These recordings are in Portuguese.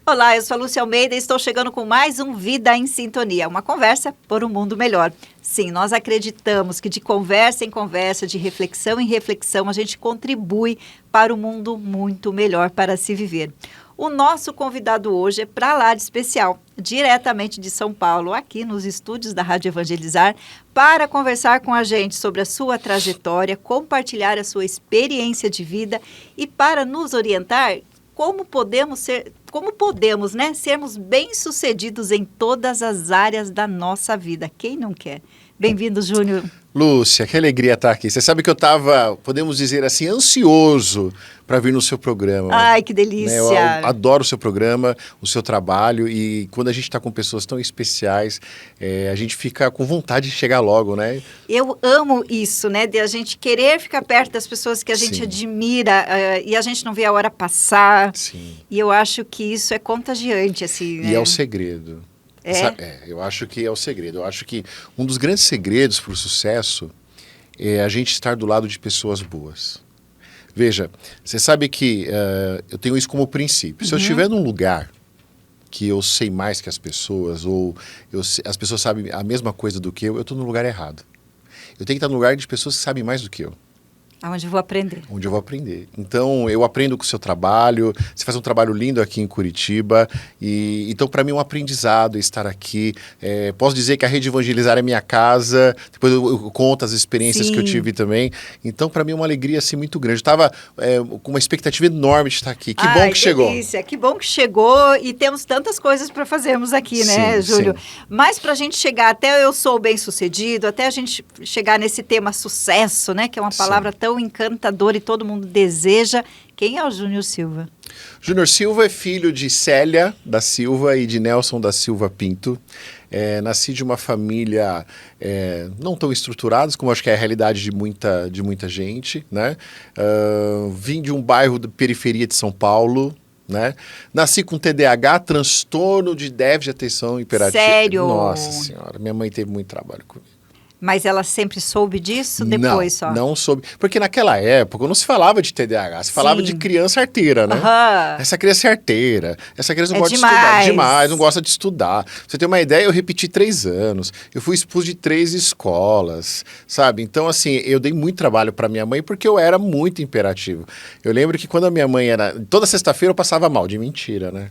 Olá, eu sou a Lúcia Almeida e estou chegando com mais um Vida em Sintonia, uma conversa por um mundo melhor. Sim, nós acreditamos que de conversa em conversa, de reflexão em reflexão, a gente contribui para um mundo muito melhor para se viver. O nosso convidado hoje é para lá de especial, diretamente de São Paulo, aqui nos estúdios da Rádio Evangelizar, para conversar com a gente sobre a sua trajetória, compartilhar a sua experiência de vida e para nos orientar como podemos, sermos bem-sucedidos em todas as áreas da nossa vida. Quem não quer? Bem-vindo, Júnior. Lúcia, que alegria estar aqui. Você sabe que eu estava, podemos dizer assim, ansioso para vir no seu programa. Ai, que delícia. Eu adoro o seu programa, o seu trabalho, e quando a gente está com pessoas tão especiais, a gente fica com vontade de chegar logo, né? Eu amo isso, né? De a gente querer ficar perto das pessoas que a gente admira e a gente não vê a hora passar. Sim. E eu acho que isso é contagiante, assim, né? E é o segredo. Eu acho que é o segredo. Eu acho que um dos grandes segredos para o sucesso é a gente estar do lado de pessoas boas. Veja, você sabe que eu tenho isso como princípio. Se eu estiver num lugar que eu sei mais que as pessoas, ou as pessoas sabem a mesma coisa do que eu estou no lugar errado. Eu tenho que estar no lugar de pessoas que sabem mais do que eu. Aonde eu vou aprender. Onde eu vou aprender. Então, eu aprendo com o seu trabalho. Você faz um trabalho lindo aqui em Curitiba. Então, para mim, é um aprendizado estar aqui. Posso dizer que a Rede Evangelizar é minha casa. Depois eu conto as experiências que eu tive também. Então, para mim, é uma alegria assim, muito grande. Eu estava com uma expectativa enorme de estar aqui. Que bom que chegou. Delícia. Que bom que chegou. E temos tantas coisas para fazermos aqui, né, Júlio? Sim. Mas para a gente chegar até eu sou bem-sucedido, até a gente chegar nesse tema sucesso, né, que é uma palavra tão encantador e todo mundo deseja. Quem é o Júnior Silva? Júnior Silva é filho de Célia da Silva e de Nelson da Silva Pinto. Nasci de uma família não tão estruturados, como acho que é a realidade de muita gente, né? Vim de um bairro da periferia de São Paulo, né? Nasci com TDAH, transtorno de déficit de atenção hiperativa. Sério? Nossa Senhora, minha mãe teve muito trabalho comigo. Mas ela sempre soube disso? Depois só? Não soube. Porque naquela época não se falava de TDAH, se falava de criança arteira, né? Essa criança é arteira, essa criança não gosta de estudar demais, não gosta de estudar. Pra você ter uma ideia, eu repeti 3 anos, eu fui expulso de 3 escolas, sabe? Então, assim, eu dei muito trabalho para minha mãe porque eu era muito imperativo. Eu lembro que quando a minha mãe era... Toda sexta-feira eu passava mal, de mentira, né?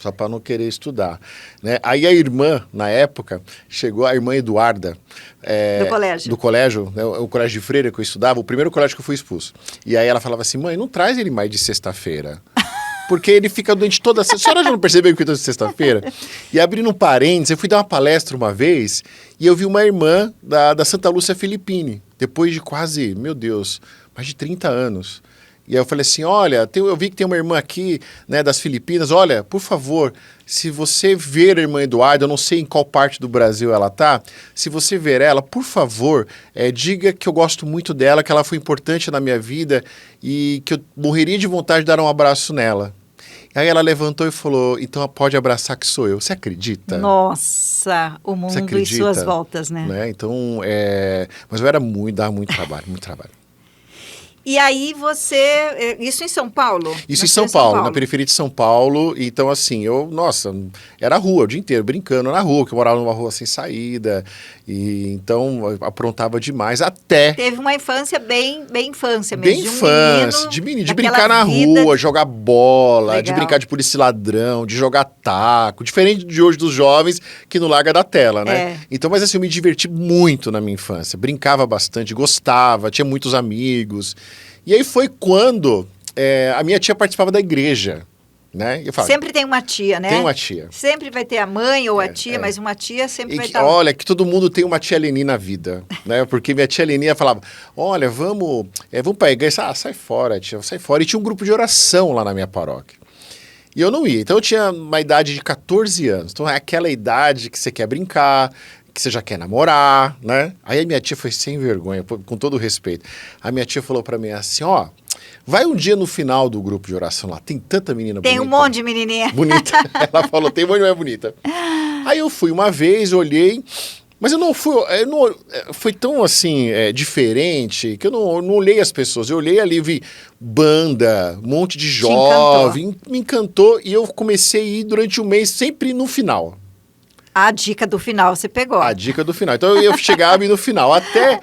Só para não querer estudar, né? Aí a irmã, na época, chegou, a irmã Eduarda... do colégio, né? O colégio de freira que eu estudava, o primeiro colégio que eu fui expulso. E aí ela falava assim, mãe, não traz ele mais de sexta-feira. Porque ele fica doente toda sexta. A senhora já não percebeu que eu estou de sexta-feira? E abrindo um parênteses, eu fui dar uma palestra uma vez e eu vi uma irmã da Santa Lúcia Filippini, depois de quase, meu Deus, mais de 30 anos. E aí eu falei assim, olha, eu vi que tem uma irmã aqui, né, das Filipinas, olha, por favor, se você ver a irmã Eduarda, eu não sei em qual parte do Brasil ela tá, se você ver ela, por favor, diga que eu gosto muito dela, que ela foi importante na minha vida e que eu morreria de vontade de dar um abraço nela. Aí ela levantou e falou, então pode abraçar que sou eu. Você acredita? Nossa, o mundo e suas voltas, né? Então, mas eu dava muito trabalho, muito trabalho. E aí isso em São Paulo? Isso em São Paulo, na periferia de São Paulo. Então, assim, era rua o dia inteiro, brincando na rua, que eu morava numa rua sem saída. E então, eu aprontava demais, até... Teve uma infância bem infância mesmo. Bem infância, de brincar na rua, jogar bola, de brincar de polícia e ladrão, de jogar taco. Diferente de hoje dos jovens, que não larga da tela, né? Então, mas assim, eu me diverti muito na minha infância. Brincava bastante, gostava, tinha muitos amigos. E aí foi quando a minha tia participava da igreja, né? Eu falo, sempre tem uma tia, né? Tem uma tia. Sempre vai ter a mãe ou a tia, mas uma tia sempre vai estar... Olha, que todo mundo tem uma tia Leni na vida, né? Porque minha tia Leni falava, olha, vamos para a igreja. Sai fora, tia, sai fora. E tinha um grupo de oração lá na minha paróquia. E eu não ia. Então eu tinha uma idade de 14 anos. Então é aquela idade que você quer brincar, que você já quer namorar, né? Aí a minha tia foi sem vergonha, com todo o respeito. A minha tia falou pra mim assim, vai um dia no final do grupo de oração lá, tem tanta menina bonita. Tem um monte de menininha. Bonita. Ela falou, tem uma mulher bonita. Aí eu fui uma vez, olhei, Mas foi tão assim, diferente, que eu não olhei as pessoas. Eu olhei ali, vi banda, um monte de jovem, me encantou. E eu comecei a ir durante um mês, sempre no final. A dica do final você pegou. A dica do final. Então eu chegava e no final, até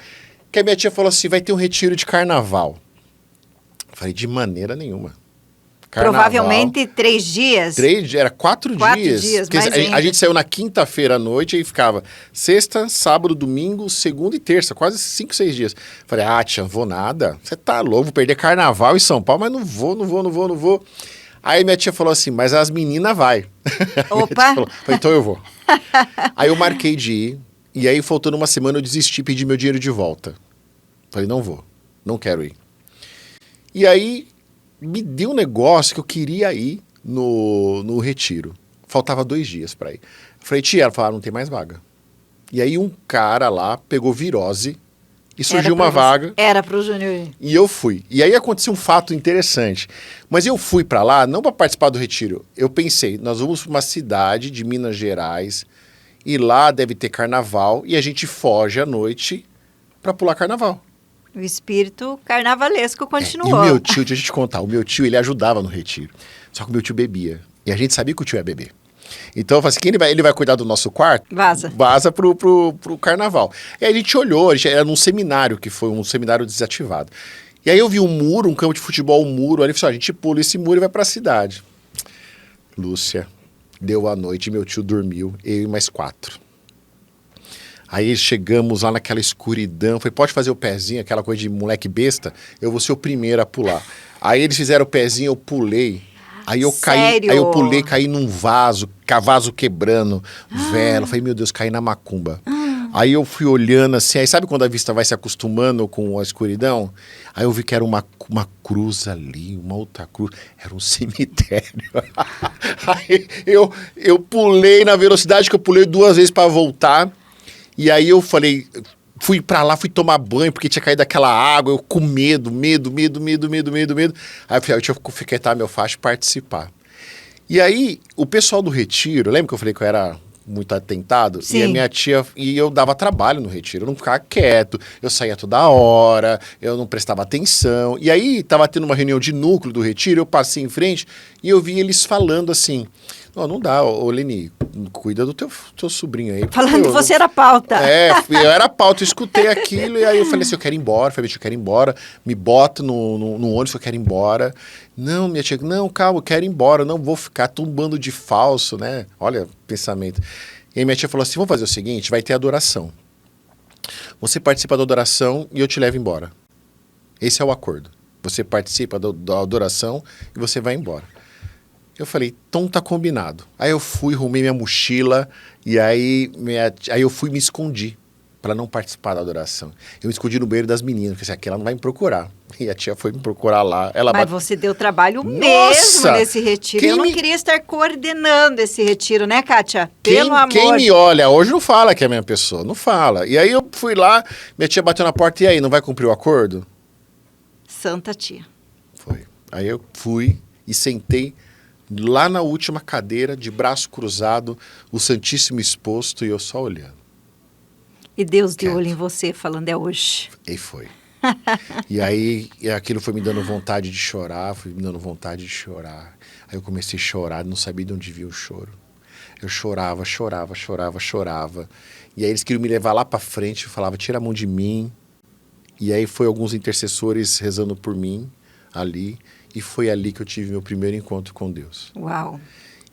que a minha tia falou assim, vai ter um retiro de carnaval. Eu falei, de maneira nenhuma. Carnaval, provavelmente 3 dias. Era 4 dias. Mais A gente saiu na quinta-feira à noite e ficava sexta, sábado, domingo, segunda e terça, quase 5, 6 dias. Falei, tia, não vou nada. Você tá louco, vou perder carnaval em São Paulo, mas não vou. Aí minha tia falou assim, mas as meninas vai. Opa! Falei, então eu vou. Aí eu marquei de ir, e aí faltando uma semana eu desisti, pedi meu dinheiro de volta. Falei, não vou, não quero ir. E aí me deu um negócio que eu queria ir no retiro. Faltava 2 dias para ir. Falei, tia, ela falou, não tem mais vaga. E aí um cara lá pegou virose e surgiu uma vaga. Era pro Júnior ir. E eu fui. E aí aconteceu um fato interessante. Mas eu fui para lá não para participar do retiro. Eu pensei, nós vamos para uma cidade de Minas Gerais e lá deve ter carnaval e a gente foge à noite para pular carnaval. O espírito carnavalesco continuou. E o meu tio, deixa eu te contar, o meu tio, ele ajudava no retiro. Só que o meu tio bebia. E a gente sabia que o tio ia beber. Então eu falei assim, quem ele vai cuidar do nosso quarto? Vaza pro carnaval. E aí a gente olhou, era num seminário, que foi um seminário desativado. E aí eu vi um muro, um campo de futebol, um muro, aí ele falou, a gente pula esse muro e vai pra cidade. Lúcia, deu a noite, meu tio dormiu, eu e mais 4. Aí chegamos lá naquela escuridão, falei, pode fazer o pezinho, aquela coisa de moleque besta, eu vou ser o primeiro a pular. Aí eles fizeram o pezinho, eu pulei. Aí eu Sério? Aí eu pulei, caí num vaso quebrando, vela. Falei, meu Deus, caí na macumba. Aí eu fui olhando assim, aí sabe quando a vista vai se acostumando com a escuridão? Aí eu vi que era uma cruz ali, uma outra cruz, era um cemitério. Aí eu pulei na velocidade que eu pulei 2 vezes para voltar. E aí eu falei, fui pra lá, fui tomar banho, porque tinha caído aquela água, eu com medo. Aí eu falei, eu tinha que ficar meu facho e participar. E aí, o pessoal do retiro, lembra que eu falei que eu era muito atentado? Sim. E a minha tia, e eu dava trabalho no retiro, eu não ficava quieto, eu saía toda hora, eu não prestava atenção. E aí, tava tendo uma reunião de núcleo do retiro, eu passei em frente e eu vi eles falando assim, não dá, Leni, cuida do teu sobrinho aí. Falando que você era pauta. Eu era pauta, eu escutei aquilo e aí eu falei assim, eu quero ir embora. Falei, eu quero ir embora, me bota no ônibus, eu quero ir embora. Não, minha tia, não, calma, eu quero ir embora, não vou ficar, tô um bando de falso, né? Olha, pensamento. E aí minha tia falou assim, vamos fazer o seguinte, vai ter adoração. Você participa da adoração e eu te levo embora. Esse é o acordo. Você participa da adoração e você vai embora. Eu falei, então tá combinado. Aí eu fui, arrumei minha mochila e aí eu fui e me escondi para não participar da adoração. Eu me escondi no banheiro das meninas, porque assim, aqui ela não vai me procurar. E a tia foi me procurar lá. Mas você deu trabalho mesmo nesse retiro. Eu não queria estar coordenando esse retiro, né, Kátia? Pelo amor. Quem me olha hoje não fala que é a minha pessoa, não fala. E aí eu fui lá, minha tia bateu na porta, e aí, não vai cumprir o acordo? Santa tia. Foi. Aí eu fui e sentei lá na última cadeira, de braço cruzado, o Santíssimo exposto e eu só olhando. E Deus de olho em você, falando, é hoje. E foi. E aí aquilo foi me dando vontade de chorar, Aí eu comecei a chorar, não sabia de onde vinha o choro. Eu chorava. E aí eles queriam me levar lá pra frente, eu falava, tira a mão de mim. E aí foi alguns intercessores rezando por mim, ali. E foi ali que eu tive meu primeiro encontro com Deus. Uau.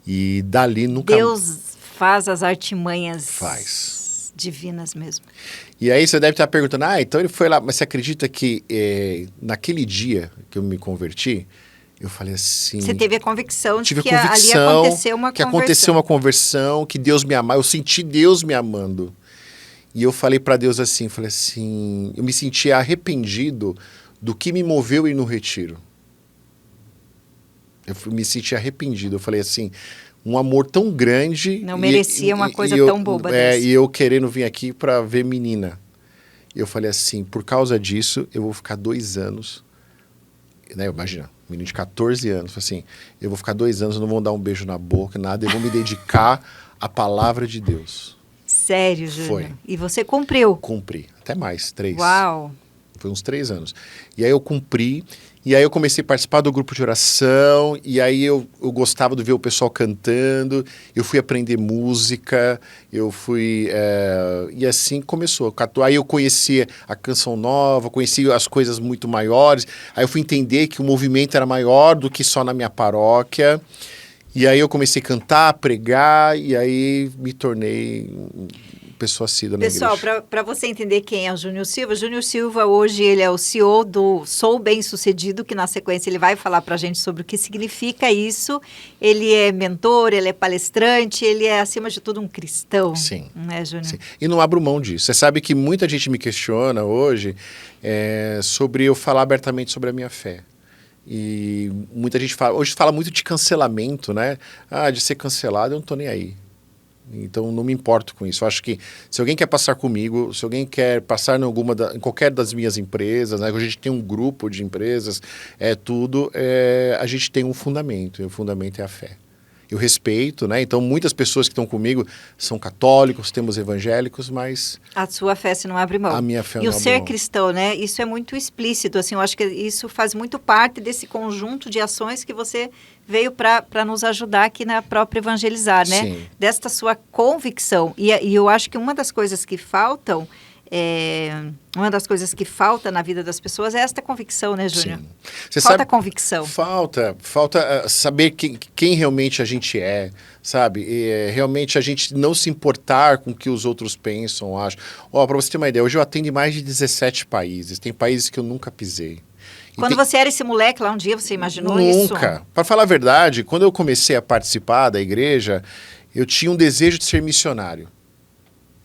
E dali nunca... Deus faz as artimanhas... Faz. Divinas mesmo. E aí você deve estar perguntando, então ele foi lá, mas você acredita que naquele dia que eu me converti, eu falei assim... Você teve a convicção de que ali aconteceu uma conversão. Que aconteceu uma conversão, que Deus me amava, eu senti Deus me amando. E eu falei para Deus assim, eu me senti arrependido do que me moveu a ir no retiro. Eu me senti arrependido, eu falei assim... Um amor tão grande... Não merecia uma coisa tão boba dessa. E eu querendo vir aqui para ver menina. E eu falei assim, por causa disso, eu vou ficar 2 anos... Né, imagina, um menino de 14 anos. Assim, eu vou ficar 2 anos, não vou dar um beijo na boca, nada. Eu vou me dedicar à palavra de Deus. Sério, Júnior? Foi. E você cumpriu? Cumpri. Até mais, 3. Uau! Foi uns 3 anos. E aí eu cumpri, e aí eu comecei a participar do grupo de oração, e aí eu gostava de ver o pessoal cantando, eu fui aprender música, e assim começou. Aí eu conheci a Canção Nova, conheci as coisas muito maiores, aí eu fui entender que o movimento era maior do que só na minha paróquia, e aí eu comecei a cantar, pregar, e aí me tornei pessoa assídua na igreja. Pessoal, para você entender quem é o Júnior Silva hoje ele é o CEO do Sou Bem-Sucedido, que na sequência ele vai falar para a gente sobre o que significa isso. Ele é mentor, ele é palestrante, ele é, acima de tudo, um cristão. Sim. Né, Júnior? Sim. E não abro mão disso. Você sabe que muita gente me questiona hoje sobre eu falar abertamente sobre a minha fé. E muita gente hoje fala muito de cancelamento, né? De ser cancelado, eu não estou nem aí. Então, não me importo com isso. Eu acho que se alguém quer passar comigo, se alguém quer passar em qualquer das minhas empresas, né? A gente tem um grupo de empresas, a gente tem um fundamento, e o fundamento é a fé. Eu respeito, né? Então, muitas pessoas que estão comigo são católicos, temos evangélicos, mas... A sua fé se não abre mão. A minha fé não abre mão. E o ser cristão, né? Isso é muito explícito, assim, eu acho que isso faz muito parte desse conjunto de ações que você veio para nos ajudar aqui na própria Evangelizar, né? Sim. Desta sua convicção. E eu acho que uma das coisas que faltam... uma das coisas que falta na vida das pessoas é esta convicção, né, Júnior? Sim. Falta convicção. Falta saber quem realmente a gente é, sabe? Realmente a gente não se importar com o que os outros pensam, acham. Para você ter uma ideia, hoje eu atendo em mais de 17 países. Tem países que eu nunca pisei. Quando você era esse moleque lá um dia, você imaginou isso? Nunca. Para falar a verdade, quando eu comecei a participar da igreja, eu tinha um desejo de ser missionário.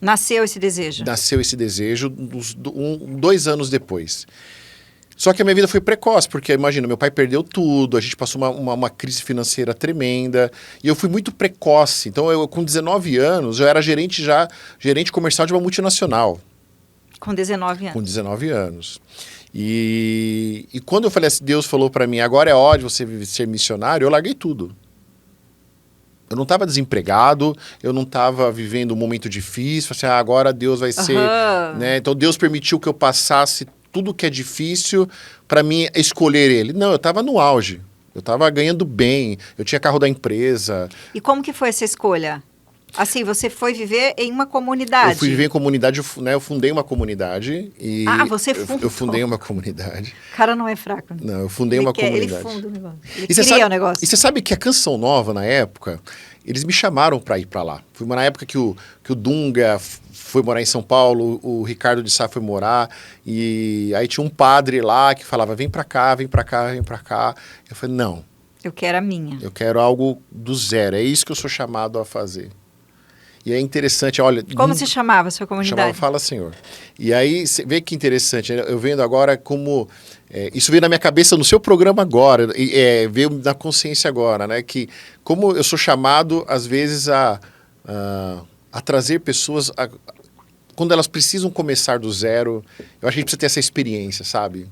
Nasceu esse desejo? Nasceu esse desejo 2 anos depois. Só que a minha vida foi precoce, porque imagina, meu pai perdeu tudo, a gente passou uma crise financeira tremenda, e eu fui muito precoce. Então, com 19 anos, eu era gerente comercial de uma multinacional. Com 19 anos? Com 19 anos. E quando eu falei assim, Deus falou para mim, agora é hora de você ser missionário, eu larguei tudo. Eu não estava desempregado, eu não estava vivendo um momento difícil, assim, agora Deus vai ser... Né? Então, Deus permitiu que eu passasse tudo que é difícil para mim escolher Ele. Não, eu estava no auge, eu estava ganhando bem, eu tinha carro da empresa. E como que foi essa escolha? Assim, você foi viver em uma comunidade? Eu fui viver em comunidade, né? Eu fundei uma comunidade. Você fundou? Eu fundei uma comunidade. O cara não é fraco. Né? Não, eu fundei uma comunidade. Ele funda o negócio. Ele cria o negócio. E você sabe que a Canção Nova, na época, eles me chamaram para ir para lá. Foi na época que o Dunga foi morar em São Paulo, o Ricardo de Sá foi morar, e aí tinha um padre lá que falava, vem para cá, vem para cá, vem para cá. Eu falei, não. Eu quero a minha. Eu quero algo do zero, é isso que eu sou chamado a fazer. E é interessante, olha... Como se chamava a sua comunidade? Chamava Fala Senhor. E aí, você vê que interessante, eu vendo agora como... isso veio na minha cabeça no seu programa agora, veio na consciência agora, né? Que como eu sou chamado, às vezes, a trazer pessoas... quando elas precisam começar do zero, eu acho que a gente precisa ter essa experiência, sabe?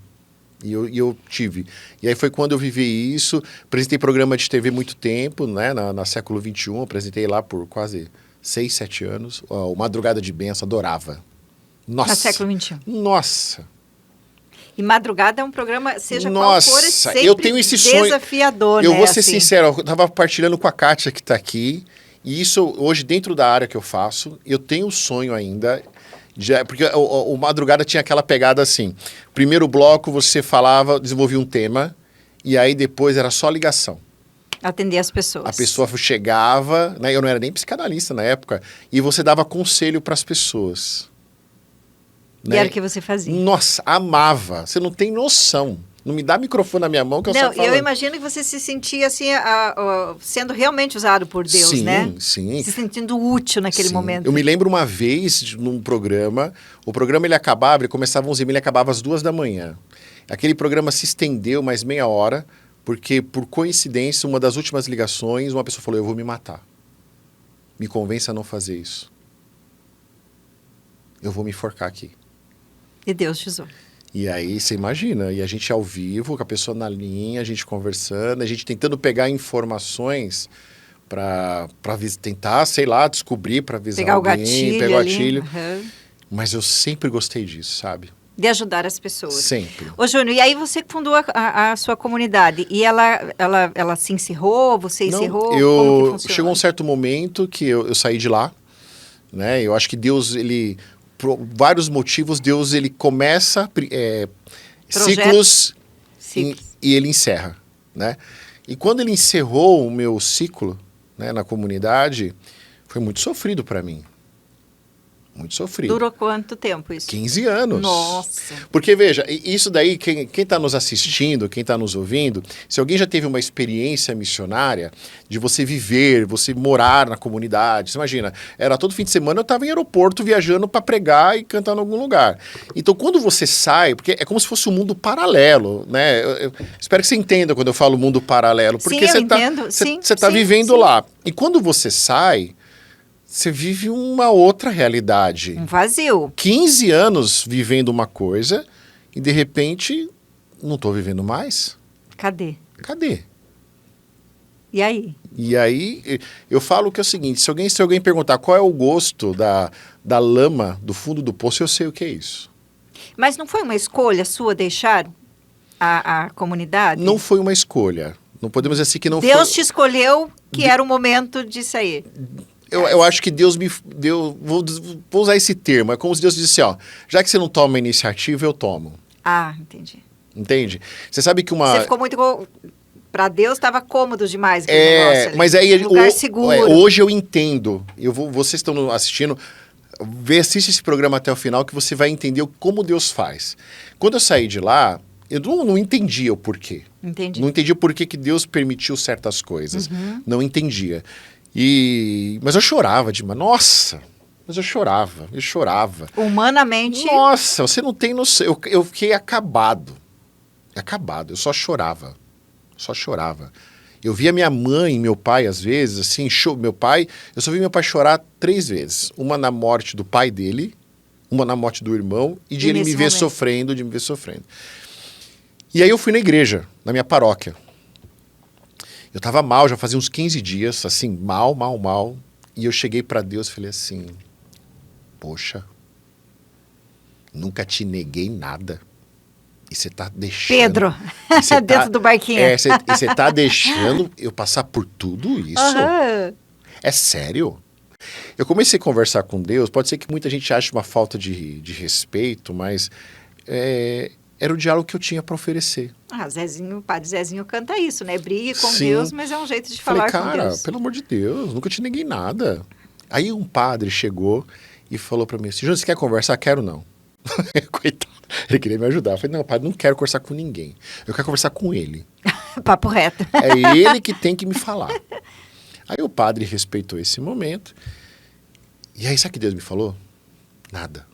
E eu tive. E aí foi quando eu vivi isso. Apresentei programa de TV muito tempo, né? Na Século XXI, apresentei lá por quase... 6, 7 anos, o Madrugada de Bênção, adorava. Nossa. Na Século XXI. Nossa. E Madrugada é um programa, seja Nossa, qual for, sempre eu tenho esse sonho. Desafiador, eu né? vou ser sincero, eu estava partilhando com a Kátia que está aqui, e isso hoje dentro da área que eu faço, eu tenho o sonho ainda, porque o Madrugada tinha aquela pegada assim, primeiro bloco você falava, desenvolvia um tema, e aí depois era só ligação. Atender as pessoas. A pessoa chegava, né, eu não era nem psicanalista na época, e você dava conselho para as pessoas. E né? era o que você fazia. Nossa, amava. Você não tem noção. Não me dá microfone na minha mão que eu só falo. Eu imagino que você se sentia assim, sendo realmente usado por Deus, sim, né? Sim, se sentindo útil naquele momento. Eu me lembro uma vez, num programa, o programa ele acabava, ele começava às 11h30, ele acabava às 2h. Aquele programa se estendeu mais meia hora, porque, por coincidência, uma das últimas ligações, uma pessoa falou, eu vou me matar. Me convença a não fazer isso. Eu vou me enforcar aqui. E Deus te usou. E aí, você imagina, e a gente ao vivo, com a pessoa na linha, a gente conversando, a gente tentando pegar informações para tentar, sei lá, descobrir, para avisar Pegar alguém, o gatilho pegar o ali. gatilho. Aham. Mas eu sempre gostei disso, sabe? De ajudar as pessoas. Sempre. Ô, Júnior, e aí você fundou a sua comunidade, e ela se encerrou, você Não, encerrou? Como que funciona? chegou um certo momento que eu saí de lá, né? Eu acho que Deus, por vários motivos, Deus, ele começa ciclos e ele encerra, né? E quando ele encerrou o meu ciclo, né, na comunidade, foi muito sofrido para mim. Muito sofrido. Durou quanto tempo isso? 15 anos. Nossa. Porque, veja, isso daí, quem está nos assistindo, quem está nos ouvindo, se alguém já teve uma experiência missionária de você viver, você morar na comunidade, você imagina, era todo fim de semana eu estava em aeroporto viajando para pregar e cantar em algum lugar. Então, quando você sai, porque é como se fosse um mundo paralelo, né? Eu espero que você entenda quando eu falo mundo paralelo, porque Sim, você está vivendo lá. E quando você sai, você vive uma outra realidade. Um vazio. 15 anos vivendo uma coisa e, de repente, não estou vivendo mais. Cadê? Cadê? E aí? E aí, eu falo que é o seguinte, se alguém perguntar qual é o gosto da lama do fundo do poço, eu sei o que é isso. Mas não foi uma escolha sua deixar a comunidade? Não foi uma escolha. Não podemos dizer assim que não foi... Deus te escolheu que era o momento de sair. Eu acho que Deus me deu... Vou usar esse termo. É como se Deus disse, ó, já que você não toma a iniciativa, eu tomo. Ah, entendi. Entende? Você sabe que uma... Você ficou muito... Para Deus estava cômodo demais aquele negócio ali. Mas aí... Lugar seguro. Hoje eu entendo. Vocês estão assistindo... Assiste esse programa até o final que você vai entender como Deus faz. Quando eu saí de lá, eu não entendia o porquê. Entendi. Não entendia por que Deus permitiu certas coisas. Não entendia. Mas eu chorava demais. Nossa! Mas eu chorava. Humanamente... Nossa, você não tem noção. Eu fiquei acabado. Acabado. Eu só chorava. Eu via minha mãe e meu pai, às vezes, assim, eu só vi meu pai chorar 3 vezes. Uma na morte do pai dele, uma na morte do irmão, e de ele me ver sofrendo, E aí eu fui na igreja, na minha paróquia. Eu tava mal, já fazia uns 15 dias, assim, mal. E eu cheguei para Deus e falei assim, poxa, nunca te neguei nada. E você tá deixando... Pedro, dentro do barquinho. Você tá deixando eu passar por tudo isso? É sério? Eu comecei a conversar com Deus, pode ser que muita gente ache uma falta de respeito, mas era o diálogo que eu tinha para oferecer. O padre Zezinho canta isso, né? Brigue com Sim. Deus, mas é um jeito de falar com Deus. Cara, pelo amor de Deus, nunca te neguei nada. Aí um padre chegou e falou para mim assim, Júnior, você quer conversar? Quero não. Coitado, ele queria me ajudar. Eu falei, não, padre, não quero conversar com ninguém. Eu quero conversar com ele. Papo reto. É ele que tem que me falar. Aí o padre respeitou esse momento. E aí, sabe o que Deus me falou? Nada.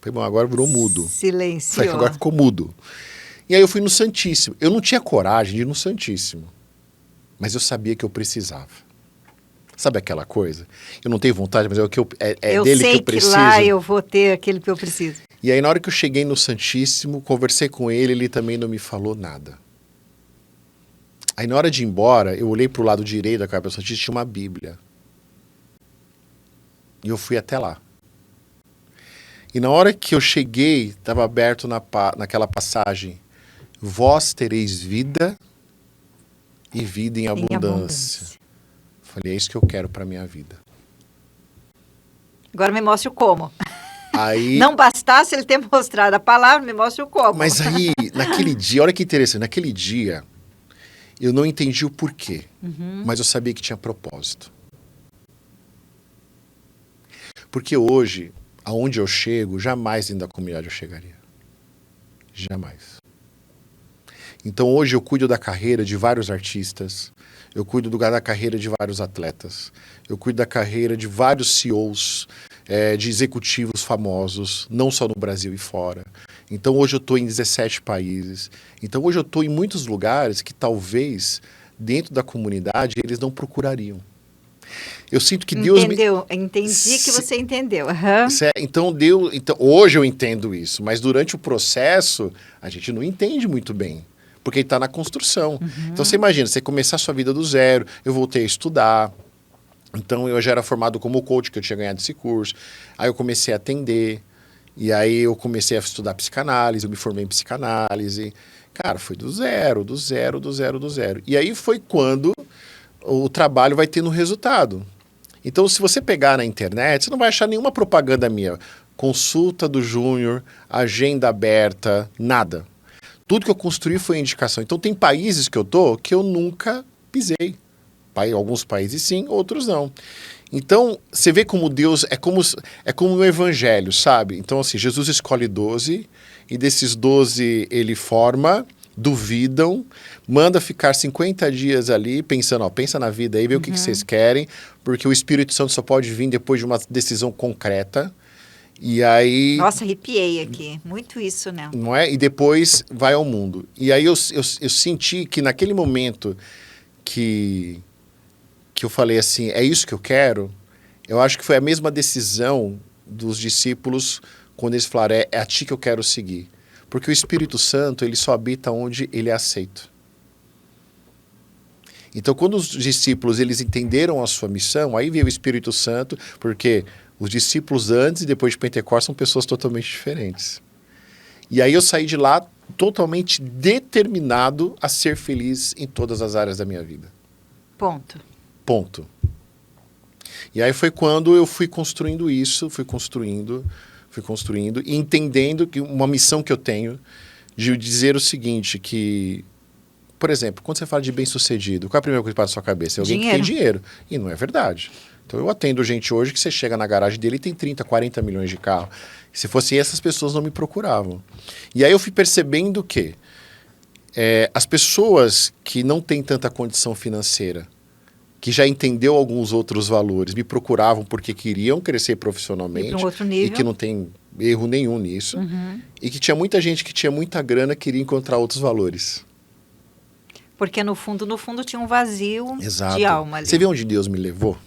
Falei, bom, agora virou mudo. Silêncio. Falei, agora ficou mudo. E aí eu fui no Santíssimo. Eu não tinha coragem de ir no Santíssimo. Mas eu sabia que eu precisava. Sabe aquela coisa? Eu não tenho vontade, mas é dele que eu preciso. Eu sei que lá eu vou ter aquele que eu preciso. E aí, na hora que eu cheguei no Santíssimo, conversei com ele também não me falou nada. Aí, na hora de ir embora, eu olhei para o lado direito da Capela Santíssima e tinha uma Bíblia. E eu fui até lá. E na hora que eu cheguei, estava aberto naquela passagem, vós tereis vida e vida em abundância. Falei, é isso que eu quero para minha vida. Agora me mostre o como. Aí, não bastasse ele ter mostrado a palavra, me mostre o como. Mas aí, naquele dia, olha que interessante, naquele dia, eu não entendi o porquê, mas eu sabia que tinha propósito. Porque hoje, aonde eu chego, jamais dentro da comunidade eu chegaria. Jamais. Então hoje eu cuido da carreira de vários artistas, eu cuido da carreira de vários atletas, eu cuido da carreira de vários CEOs, de executivos famosos, não só no Brasil e fora. Então hoje eu estou em 17 países. Então hoje eu estou em muitos lugares que talvez dentro da comunidade eles não procurariam. Eu sinto que Deus Entendi que você entendeu. Então hoje eu entendo isso, mas durante o processo a gente não entende muito bem. porque ele está na construção. Então você imagina, você começar a sua vida do zero, eu voltei a estudar. Então eu já era formado como coach, que eu tinha ganhado esse curso. Aí eu comecei a atender, e aí eu comecei a estudar psicanálise, eu me formei em psicanálise. Cara, foi do zero, do zero, do zero, do zero. E aí foi quando o trabalho vai tendo resultado. Então, se você pegar na internet, você não vai achar nenhuma propaganda minha. Consulta do Júnior, agenda aberta, nada. Tudo que eu construí foi indicação. Então, tem países que eu tô que eu nunca pisei. Alguns países sim, outros não. Então, você vê como Deus é como o evangelho, sabe? Então, assim, Jesus escolhe 12 e desses 12 ele forma, duvidam, manda ficar 50 dias ali pensando, ó, pensa na vida aí, vê o que vocês querem, porque o Espírito Santo só pode vir depois de uma decisão concreta. E aí... Nossa, arrepiei aqui. Muito isso, né? Não é? E depois vai ao mundo. E aí eu senti que naquele momento que eu falei assim, é isso que eu quero, eu acho que foi a mesma decisão dos discípulos quando eles falaram, é a ti que eu quero seguir. Porque o Espírito Santo, ele só habita onde ele é aceito. Então, quando os discípulos, eles entenderam a sua missão, aí veio o Espírito Santo, porque os discípulos antes e depois de Pentecostes são pessoas totalmente diferentes. E aí eu saí de lá totalmente determinado a ser feliz em todas as áreas da minha vida. Ponto. E aí foi quando eu fui construindo isso, fui construindo, e entendendo que uma missão que eu tenho de dizer o seguinte, que, por exemplo, quando você fala de bem-sucedido, qual é a primeira coisa que passa na sua cabeça? É alguém que tem dinheiro. E não é verdade. Então eu atendo gente hoje que você chega na garagem dele e tem 30, 40 milhões de carro. Se fossem essas pessoas não me procuravam. E aí eu fui percebendo que as pessoas que não têm tanta condição financeira, que já entendeu alguns outros valores, me procuravam porque queriam crescer profissionalmente. E para um outro nível. E que não tem erro nenhum nisso. E que tinha muita gente que tinha muita grana queria encontrar outros valores. Porque no fundo tinha um vazio Exato. de alma ali. Você vê onde Deus me levou?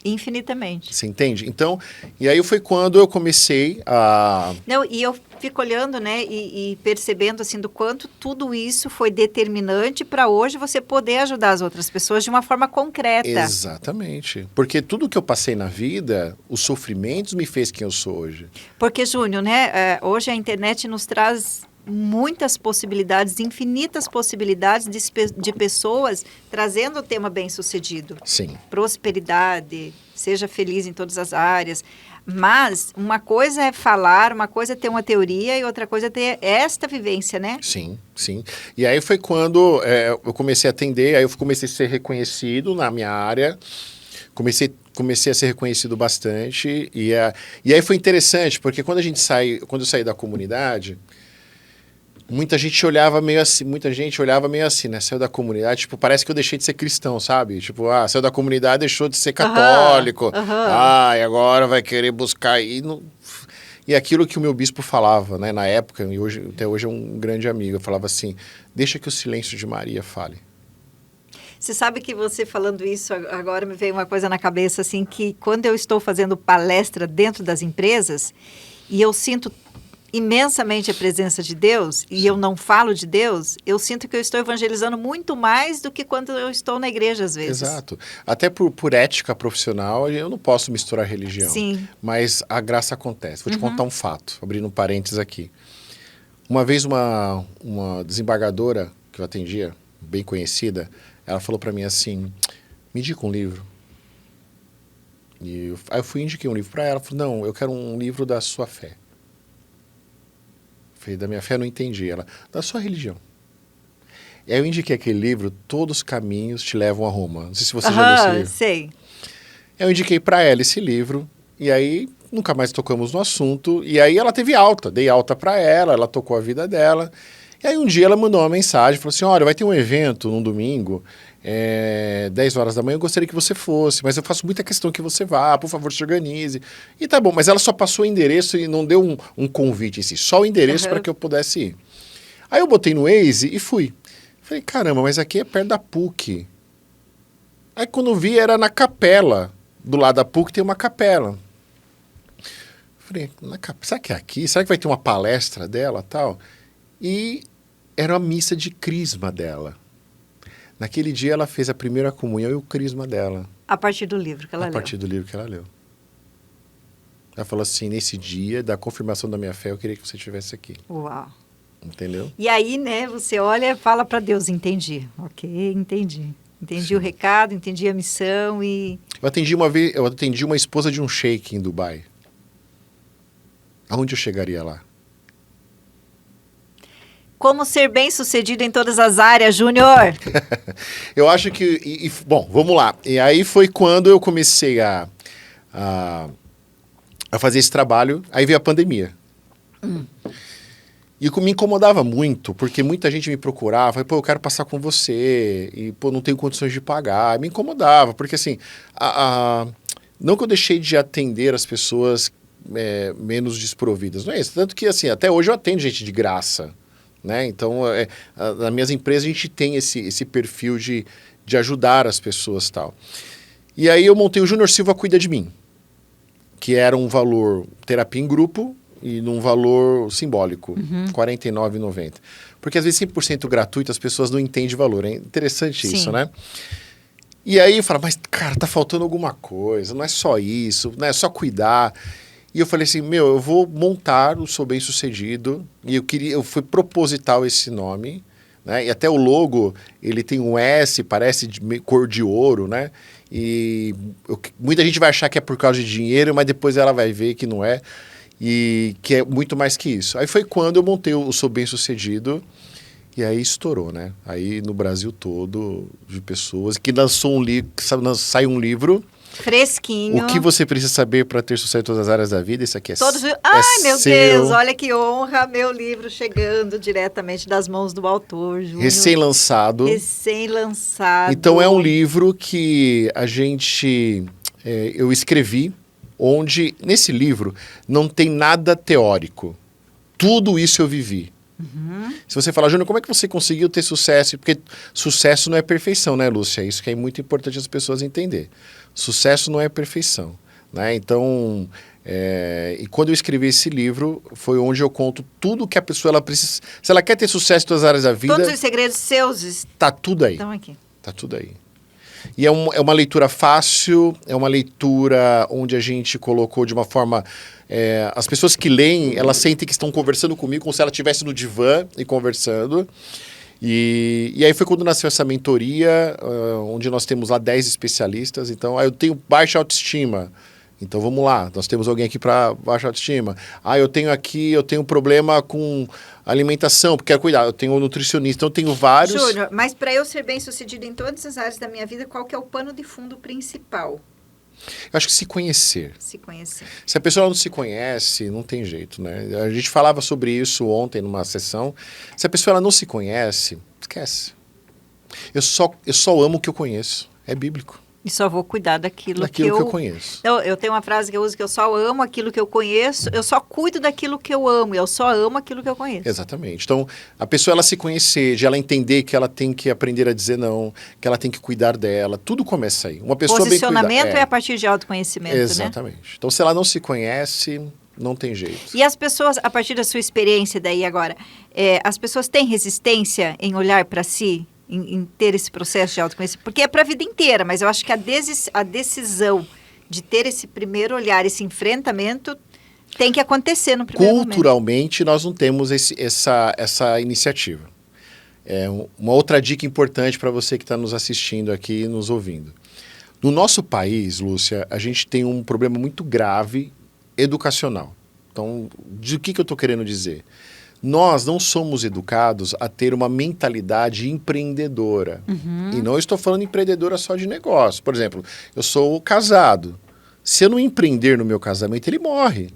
Infinitamente. Você entende? Então, e aí foi quando eu comecei a... Não, e eu fico olhando, né, e percebendo, assim, do quanto tudo isso foi determinante para hoje você poder ajudar as outras pessoas de uma forma concreta. Exatamente. Porque tudo que eu passei na vida, os sofrimentos me fez quem eu sou hoje. Porque, Júnior, né, hoje a internet nos traz muitas possibilidades, infinitas possibilidades de pessoas trazendo o tema bem-sucedido. Sim. Prosperidade, seja feliz em todas as áreas. Mas uma coisa é falar, uma coisa é ter uma teoria e outra coisa é ter esta vivência, né? Sim, sim. E aí foi quando eu comecei a atender, aí eu comecei a ser reconhecido na minha área, comecei a ser reconhecido bastante. E aí foi interessante, porque quando eu saí da comunidade... Muita gente olhava meio assim, né? Saiu da comunidade, tipo, parece que eu deixei de ser cristão, sabe? Tipo, saiu da comunidade, deixou de ser católico. E agora vai querer buscar... E aquilo que o meu bispo falava, né? Na época, e até hoje é um grande amigo, eu falava assim, deixa que o silêncio de Maria fale. Você sabe que você falando isso, agora me veio uma coisa na cabeça, assim, que quando eu estou fazendo palestra dentro das empresas, e eu sinto imensamente a presença de Deus, e eu não falo de Deus, eu sinto que eu estou evangelizando muito mais do que quando eu estou na igreja, às vezes. Exato. Até por ética profissional, eu não posso misturar religião. Sim. Mas a graça acontece. Vou te contar um fato, abrindo um parênteses aqui. Uma vez uma desembargadora que eu atendia, bem conhecida, ela falou para mim assim, me indica um livro. Aí eu fui e indiquei um livro para ela. Ela falou, não, eu quero um livro da sua fé. Falei, da minha fé eu não entendi. Ela, da sua religião. E aí eu indiquei aquele livro, Todos os Caminhos Te Levam a Roma. Não sei se você já leu esse livro. Sei. Eu indiquei para ela esse livro, e aí nunca mais tocamos no assunto. E aí ela teve alta, dei alta para ela tocou a vida dela. E aí um dia ela mandou uma mensagem, falou assim, olha, vai ter um evento num domingo, 10 horas da manhã, eu gostaria que você fosse, mas eu faço muita questão que você vá, por favor, se organize. E tá bom, mas ela só passou o endereço e não deu um convite em si, só o endereço para que eu pudesse ir. Aí eu botei no Waze e fui. Falei, caramba, mas aqui é perto da PUC. Aí quando eu vi, era na capela. Do lado da PUC tem uma capela. Falei, será que é aqui? Será que vai ter uma palestra dela e tal? E era a missa de crisma dela. Naquele dia ela fez a primeira comunhão e o crisma dela. A partir do livro que ela leu. A partir do livro que ela leu. Ela falou assim, nesse dia da confirmação da minha fé, eu queria que você estivesse aqui. Uau. Entendeu? E aí, né, você olha e fala para Deus, entendi. Ok, entendi. Entendi o recado, entendi a missão e... Eu atendi uma esposa de um sheik em Dubai. Aonde eu chegaria lá? Como ser bem-sucedido em todas as áreas, Júnior? Eu acho que... bom, vamos lá. E aí foi quando eu comecei a fazer esse trabalho. Aí veio a pandemia. E me incomodava muito, porque muita gente me procurava, falei, pô, eu quero passar com você, e pô, não tenho condições de pagar. Me incomodava, porque assim, não que eu deixei de atender as pessoas menos desprovidas, não é isso. Tanto que assim, até hoje eu atendo gente de graça, né? Então, nas minhas empresas a gente tem esse perfil de ajudar as pessoas e tal. E aí eu montei o Júnior Silva Cuida de Mim, que era um valor terapia em grupo, e num valor simbólico, R$ 49,90. Porque às vezes 100% gratuito, as pessoas não entendem o valor. É interessante isso, né? E aí eu falo, mas cara, tá faltando alguma coisa, não é só isso, não é só cuidar. E eu falei assim, eu vou montar o Sou Bem-Sucedido, e eu fui proposital esse nome, né? E até o logo, ele tem um S, parece de cor de ouro, né? E muita gente vai achar que é por causa de dinheiro, mas depois ela vai ver que não é. E que é muito mais que isso. Aí foi quando eu montei o Sou Bem-Sucedido e aí estourou, né? Aí no Brasil todo, de pessoas, que lançou um livro, sai um livro. Fresquinho. O que você precisa saber para ter sucesso em todas as áreas da vida, isso aqui é Ai, meu seu. Deus, olha que honra, meu livro chegando diretamente das mãos do autor, Júnior. Recém-lançado. Recém-lançado. Então é um livro que eu escrevi, onde, nesse livro, não tem nada teórico. Tudo isso eu vivi. Se você falar, Júnior, como é que você conseguiu ter sucesso? Porque sucesso não é perfeição, né, Lúcia? Isso que é muito importante as pessoas entenderem. Sucesso não é perfeição, né? Então, e quando eu escrevi esse livro, foi onde eu conto tudo que a pessoa ela precisa... Se ela quer ter sucesso em todas as áreas da vida... Todos os segredos seus tá tudo aí. estão aqui. Tá tudo aí. E é uma leitura fácil, é uma leitura onde a gente colocou de uma forma... as pessoas que leem, elas sentem que estão conversando comigo, como se ela estivesse no divã e conversando. E aí foi quando nasceu essa mentoria, onde nós temos lá 10 especialistas. Então, eu tenho baixa autoestima. Então, vamos lá, nós temos alguém aqui para baixa autoestima. Eu tenho problema com alimentação, porque quero cuidar. Eu tenho um nutricionista, então eu tenho vários... Júnior, mas para eu ser bem-sucedido em todas as áreas da minha vida, qual que é o pano de fundo principal? Eu acho que se conhecer. Se conhecer. Se a pessoa não se conhece, não tem jeito, né? A gente falava sobre isso ontem numa sessão. Se a pessoa ela não se conhece, esquece. Eu só amo o que eu conheço. É bíblico. E só vou cuidar daquilo que eu conheço. Eu tenho uma frase que eu uso que eu só amo aquilo que eu conheço, eu só cuido daquilo que eu amo, eu só amo aquilo que eu conheço. Exatamente. Então, a pessoa ela se conhecer, de ela entender que ela tem que aprender a dizer não, que ela tem que cuidar dela, tudo começa aí. Uma pessoa Posicionamento bem é a partir de autoconhecimento, exatamente. Né? Então, se ela não se conhece, não tem jeito. E as pessoas, a partir da sua experiência daí agora, as pessoas têm resistência em olhar para si? Em ter esse processo de autoconhecimento, porque é para a vida inteira, mas eu acho que a decisão de ter esse primeiro olhar, esse enfrentamento, tem que acontecer no primeiro momento. Culturalmente, nós não temos essa iniciativa. Uma outra dica importante para você que está nos assistindo aqui e nos ouvindo. No nosso país, Lúcia, a gente tem um problema muito grave educacional. Então, de que eu estou querendo dizer? Nós não somos educados a ter uma mentalidade empreendedora. E não estou falando empreendedora só de negócio. Por exemplo, eu sou casado. Se eu não empreender no meu casamento, ele morre.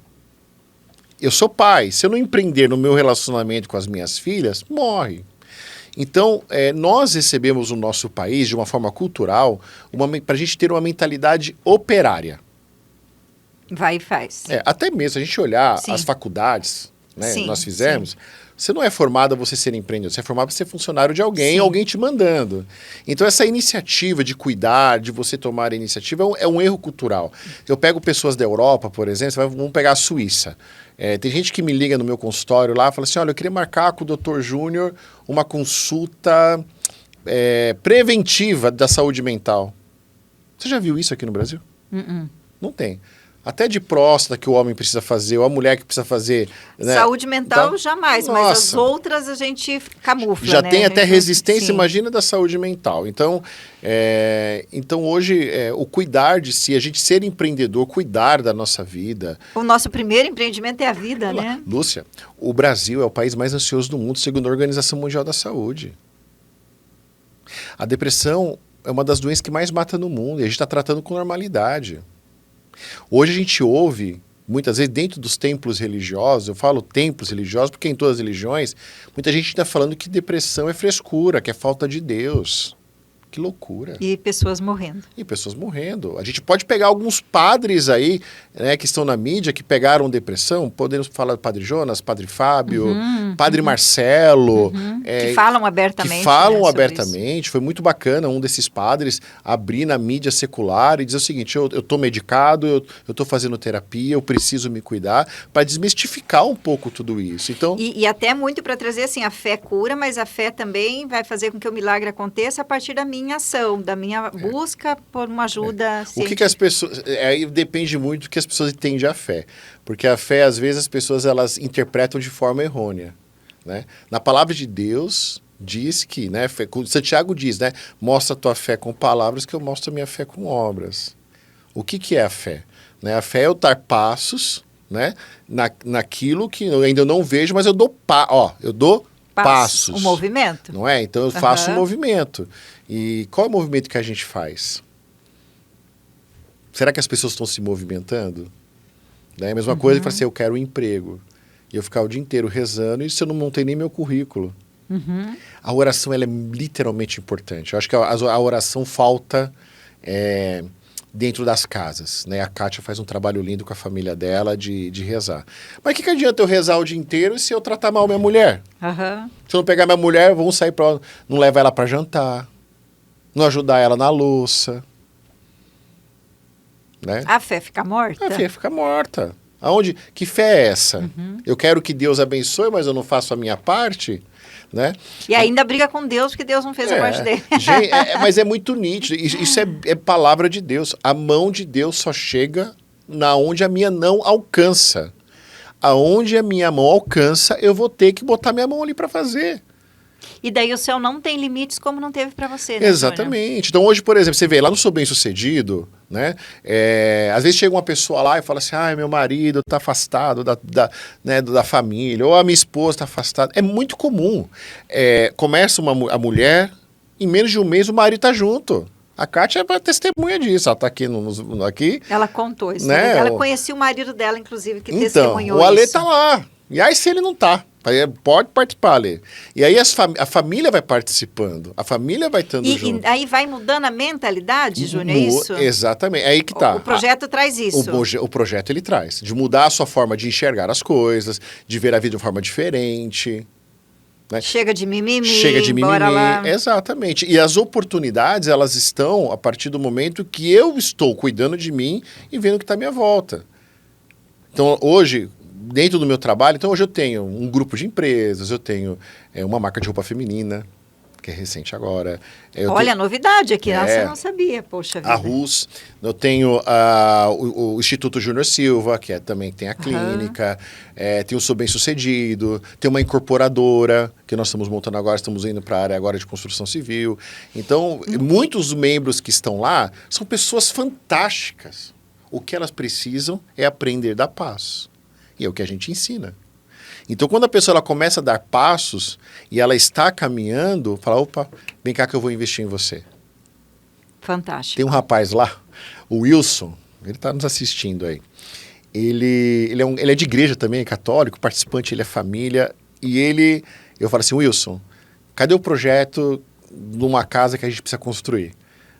Eu sou pai. Se eu não empreender no meu relacionamento com as minhas filhas, morre. Então, nós recebemos no nosso país, de uma forma cultural, para a gente ter uma mentalidade operária. Vai e faz. Até mesmo, se a gente olhar Sim. as faculdades... né, Sim, nós fizemos, você não é formado a você ser empreendedor, você é formado para ser funcionário de alguém, Sim. alguém te mandando. Então essa iniciativa de cuidar, de você tomar a iniciativa é um erro cultural. Eu pego pessoas da Europa, por exemplo, vamos pegar a Suíça. Tem gente que me liga no meu consultório lá e fala assim, olha, eu queria marcar com o Dr. Júnior uma consulta preventiva da saúde mental. Você já viu isso aqui no Brasil? Não tem. Até de próstata que o homem precisa fazer, ou a mulher que precisa fazer. Né? Saúde mental Então, jamais, mas as outras a gente camufla. Já né? tem até resistência, Sim. imagina da saúde mental. Então, hoje, o cuidar de si, a gente ser empreendedor, cuidar da nossa vida. O nosso primeiro empreendimento é a vida, né? Lúcia, o Brasil é o país mais ansioso do mundo, segundo a Organização Mundial da Saúde. A depressão é uma das doenças que mais mata no mundo e a gente está tratando com normalidade. Hoje a gente ouve, muitas vezes dentro dos templos religiosos, eu falo templos religiosos porque em todas as religiões, muita gente está falando que depressão é frescura, que é falta de Deus. Que loucura. E pessoas morrendo. E pessoas morrendo. A gente pode pegar alguns padres aí, né, que estão na mídia, que pegaram depressão. Podemos falar do Padre Jonas, Padre Fábio, Padre Marcelo. Que falam abertamente. Que falam né, abertamente. Foi muito bacana um desses padres abrir na mídia secular e dizer o seguinte, eu estou medicado, eu estou fazendo terapia, eu preciso me cuidar, para desmistificar um pouco tudo isso. Então, e até muito para trazer assim, a fé cura, mas a fé também vai fazer com que o milagre aconteça a partir da minha ação, da minha busca por uma ajuda O que as pessoas... Aí depende muito do que as pessoas entendem a fé. Porque a fé, às vezes, as pessoas elas interpretam de forma errônea. Né? Na palavra de Deus, diz que... Né, Santiago diz, né? Mostra a tua fé com palavras que eu mostro a minha fé com obras. O que é a fé? Né? A fé é eu dar passos, né, naquilo que eu ainda não vejo, mas eu dou passos. Um movimento. Não é? Então eu faço um movimento. E qual é o movimento que a gente faz? Será que as pessoas estão se movimentando? Né? A mesma coisa que falar assim, eu quero um emprego. E eu ficar o dia inteiro rezando, e se eu não montei nem meu currículo. A oração ela é literalmente importante. Eu acho que a oração falta dentro das casas. Né? A Kátia faz um trabalho lindo com a família dela de rezar. Mas o que adianta eu rezar o dia inteiro se eu tratar mal minha mulher? Se eu não pegar minha mulher, vamos sair para... Não levar ela para jantar. Não ajudar ela na louça. Né? A fé fica morta? A fé fica morta. Que fé é essa? Eu quero que Deus abençoe, mas eu não faço a minha parte, né? E ainda briga com Deus, porque Deus não fez a parte dele. Gente, mas é muito nítido. Isso é palavra de Deus. A mão de Deus só chega onde a minha não alcança. Aonde a minha mão alcança, eu vou ter que botar minha mão ali para fazer. E daí o céu não tem limites como não teve para você, né? Exatamente. Então hoje, por exemplo, você vê lá no Sou Bem Sucedido, né? Às vezes chega uma pessoa lá e fala assim, meu marido está afastado da família, ou a minha esposa está afastada. É muito comum. Começa a mulher, em menos de um mês o marido está junto. A Kátia é testemunha disso, ela está aqui, aqui. Ela contou isso. Né? Ela conhecia o marido dela, inclusive, que então, testemunhou isso. O Alê está lá. E aí se ele não está? Pode participar, Alê. E aí a família vai participando, a família vai estando junto. E aí vai mudando a mentalidade, Júnior, é isso? Exatamente, é aí que tá. O projeto traz isso. O projeto ele traz, de mudar a sua forma de enxergar as coisas, de ver a vida de uma forma diferente. Né? Chega de mimimi, bora lá. Exatamente. E as oportunidades, elas estão a partir do momento que eu estou cuidando de mim e vendo o que está à minha volta. Então, hoje... Dentro do meu trabalho, então hoje eu tenho um grupo de empresas, eu tenho uma marca de roupa feminina, que é recente agora. Olha, novidade aqui, você não sabia, poxa vida. A RUS, eu tenho o Instituto Júnior Silva, que também tem a clínica, tem o Sou Bem Sucedido, tem uma incorporadora, que nós estamos montando agora, estamos indo para a área agora de construção civil. Então, muitos membros que estão lá são pessoas fantásticas. O que elas precisam é aprender da paz. E é o que a gente ensina. Então, quando a pessoa ela começa a dar passos e ela está caminhando, fala, opa, vem cá que eu vou investir em você. Fantástico. Tem um rapaz lá, o Wilson, ele está nos assistindo aí. Ele é de igreja também, é católico, participante, ele é família. E eu falo assim, Wilson, cadê o projeto de uma casa que a gente precisa construir?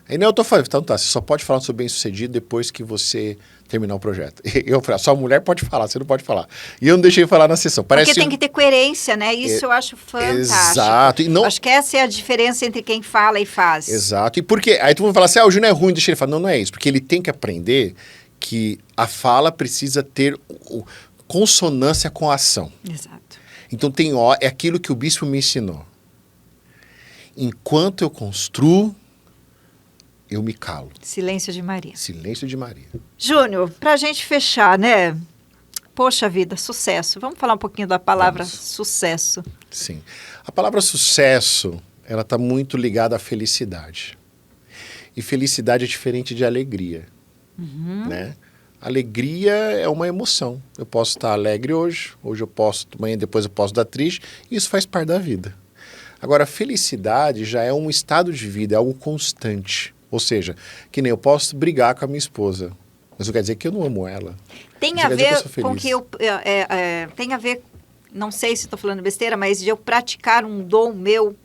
Aí não, eu tô falando, então tá, você só pode falar sobre bem-sucedido depois que você terminar o projeto. Eu falei, sua mulher pode falar, você não pode falar. E eu não deixei falar na sessão. Porque tem que ter coerência, né? Isso eu acho fantástico. Exato. E não... Acho que essa é a diferença entre quem fala e faz. Exato. E por quê? Aí tu vai falar assim, o Júnior é ruim, deixa ele falar. Não, não é isso. Porque ele tem que aprender que a fala precisa ter consonância com a ação. Exato. Então é aquilo que o bispo me ensinou. Enquanto eu construo, eu me calo. Silêncio de Maria. Silêncio de Maria. Júnior, pra gente fechar, né? Poxa vida, sucesso. Vamos falar um pouquinho da palavra sucesso. Sim. A palavra sucesso, ela está muito ligada à felicidade. E felicidade é diferente de alegria. Né? Alegria é uma emoção. Eu posso estar alegre hoje eu posso, amanhã depois eu posso estar triste, e isso faz parte da vida. Agora, felicidade já é um estado de vida, é algo constante. Ou seja, que nem eu posso brigar com a minha esposa, mas não quer dizer que eu não amo ela. Tem a ver com que eu... tem a ver, não sei se estou falando besteira, mas de eu praticar um dom meu,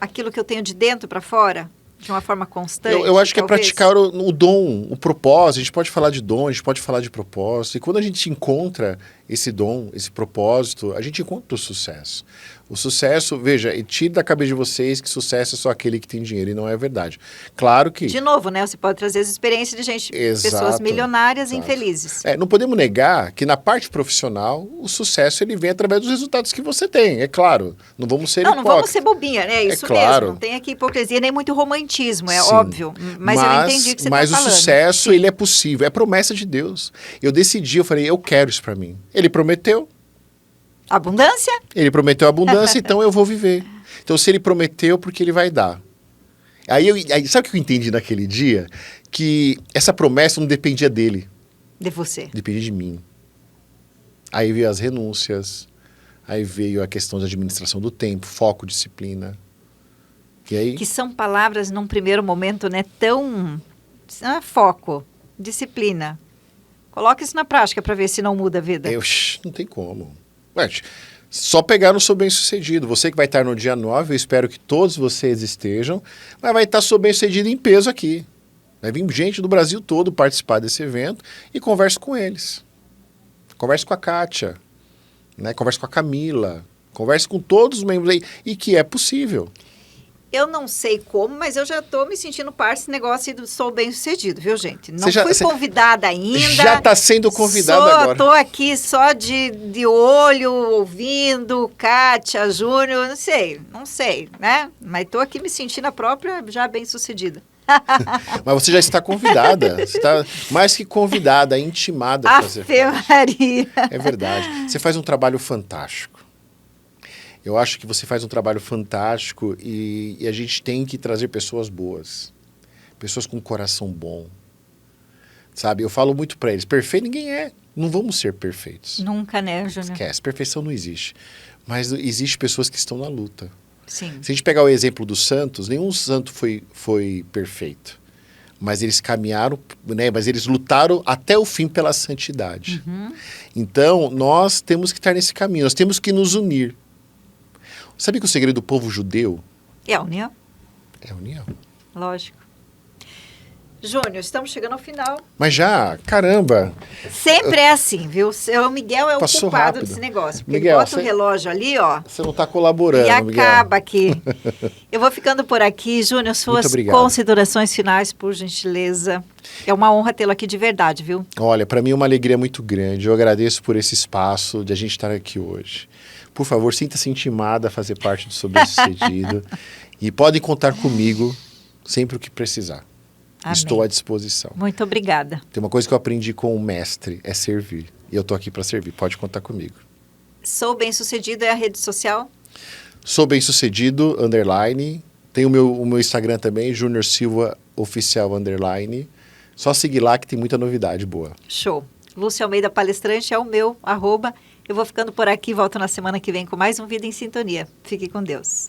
aquilo que eu tenho de dentro para fora, de uma forma constante. Eu acho que talvez. É praticar o dom, o propósito. A gente pode falar de dom, a gente pode falar de propósito. E quando a gente encontra esse dom, esse propósito, a gente encontra o sucesso. O sucesso, veja, e tire da cabeça de vocês que sucesso é só aquele que tem dinheiro, e não é verdade. Claro que... De novo, né? Você pode trazer as experiências de gente, pessoas milionárias e infelizes. Não podemos negar que na parte profissional, o sucesso ele vem através dos resultados que você tem, é claro. Não vamos ser hipócritas. Não vamos ser bobinha, né? Isso claro. mesmo. Não tem aqui hipocrisia, nem muito romantismo, é Sim. óbvio. Mas eu entendi o que você está falando. Mas o sucesso, ele é possível, é promessa de Deus. Eu decidi, eu falei, eu quero isso para mim. Ele prometeu. Abundância? Ele prometeu abundância, então eu vou viver. Então, se ele prometeu, porque ele vai dar. Aí sabe o que eu entendi naquele dia? Que essa promessa não dependia dele. De você. Dependia de mim. Aí veio as renúncias, aí veio a questão da administração do tempo, foco, disciplina. E aí... Que são palavras, num primeiro momento, né, tão... foco, disciplina. Coloca isso na prática para ver se não muda a vida. Não tem como. Só pegar no Sou Bem-Sucedido. Você que vai estar no dia 9, eu espero que todos vocês estejam, mas vai estar Sou Bem-Sucedido em peso aqui. Vai vir gente do Brasil todo participar desse evento e converse com eles. Converse com a Kátia, né? Converse com a Camila, converse com todos os membros aí, e que é possível. Eu não sei como, mas eu já estou me sentindo parte desse negócio do Sou Bem-Sucedido, viu, gente? Não fui convidada ainda. Já está sendo convidada agora. Estou aqui só de olho, ouvindo, Kátia, Júnior, não sei, né? Mas estou aqui me sentindo a própria já bem-sucedida. Mas você já está convidada. Você está mais que convidada, intimada a fazer parte. Maria. É verdade. Você faz um trabalho fantástico. Eu acho que você faz um trabalho fantástico e a gente tem que trazer pessoas boas. Pessoas com coração bom. Sabe, eu falo muito para eles, perfeito ninguém é. Não vamos ser perfeitos. Nunca, né, Júnior? Esquece, perfeição não existe. Mas existem pessoas que estão na luta. Sim. Se a gente pegar o exemplo dos santos, nenhum santo foi perfeito. Mas eles caminharam, né? Mas eles lutaram até o fim pela santidade. Então, nós temos que estar nesse caminho, nós temos que nos unir. Sabe que o segredo do povo judeu? É a união. É a união. Lógico. Júnior, estamos chegando ao final. Mas já, caramba. Sempre é assim, viu? O Miguel é o Passou culpado rápido. desse negócio. Porque Miguel, ele bota o relógio ali, ó. Você não está colaborando, e Miguel. acaba aqui. Eu vou ficando por aqui. Júnior, suas considerações finais, por gentileza. É uma honra tê-lo aqui de verdade, viu? Olha, para mim é uma alegria muito grande. Eu agradeço por esse espaço de a gente estar aqui hoje. Por favor, sinta-se intimada a fazer parte do Sou Bem-Sucedido. E podem contar comigo sempre o que precisar. Amém. Estou à disposição. Muito obrigada. Tem uma coisa que eu aprendi com o mestre, é servir. E eu estou aqui para servir, pode contar comigo. Sou Bem-Sucedido é a rede social? Sou Bem-Sucedido, _ Tem o meu Instagram também, Júnior Silva Oficial _. Só seguir lá que tem muita novidade boa. Show. Lúcia Almeida Palestrante é o meu @. Eu vou ficando por aqui, volto na semana que vem com mais um Vida em Sintonia. Fique com Deus.